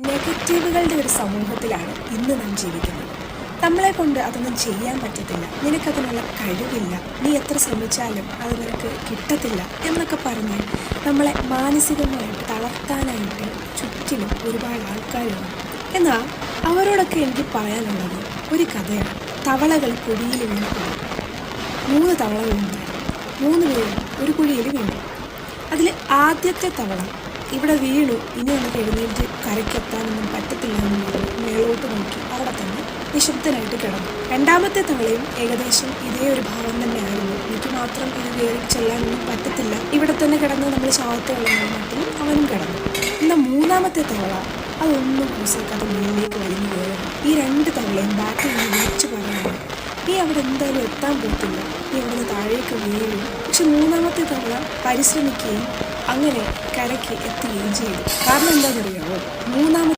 നെഗറ്റീവുകളുടെ ഒരു സമൂഹത്തിലാണ് ഇന്ന് നാം ജീവിക്കുന്നത്. നമ്മളെ കൊണ്ട് അതൊന്നും ചെയ്യാൻ പറ്റത്തില്ല, നിനക്കതിനുള്ള കഴിവില്ല, നീ എത്ര ശ്രമിച്ചാലും അത് നിനക്ക് കിട്ടത്തില്ല എന്നൊക്കെ പറഞ്ഞ് നമ്മളെ മാനസികമായിട്ട് തളർത്താനായിട്ട് ചുറ്റിലും ഒരുപാട് ആൾക്കാരുണ്ട്. എന്നാൽ അവരോടൊക്കെ എനിക്ക് പറയാനുള്ളത് ഒരു കഥയാണ്. തവളകൾ കുഴിയിൽ വീണപ്പോൾ 3 തവളകളുണ്ടായിരുന്നു. 3 പേരും ഒരു കുഴിയിൽ വീണു. അതിൽ ആദ്യത്തെ തവള ഇവിടെ വീണു, ഇനി നമുക്ക് എഴുന്നേറ്റ് കരയ്ക്കെത്താനൊന്നും പറ്റത്തില്ല എന്നുള്ളത് മേളോട്ട് നോക്കി അവിടെ തന്നെ നിശബ്ദനായിട്ട് കിടന്നു. രണ്ടാമത്തെ തവളയും ഏകദേശം ഇതേ ഒരു ഭാവം തന്നെയായിരുന്നു. എനിക്ക് മാത്രം ഇത് കയറി ചെല്ലാനൊന്നും പറ്റത്തില്ല, ഇവിടെ തന്നെ കിടന്ന് നമ്മൾ ചാവത്തുള്ള മട്ടിൽ അവനും കിടന്നു. എന്നാൽ മൂന്നാമത്തെ തവള അതൊന്നും കൂസാക്കാതെ മുന്നിലേക്ക് വലിഞ്ഞു കയറുന്നു. ഈ 2 തവളയും ബാക്കിൽ നിന്ന് വിളിച്ചു പറയുന്നു, നീ അവിടെ എന്തായാലും എത്താൻ പോകത്തില്ല, നീ അവിടെ നിന്ന് താഴേക്ക് വീഴും. പക്ഷെ മൂന്നാമത്തെ തവള പരിശ്രമിക്കുകയും അങ്ങനെ കരയ്ക്ക് എത്തുകയും ചെയ്തു. കാരണം എന്താണെന്നറിയാമോ? മൂന്നാമത്തെ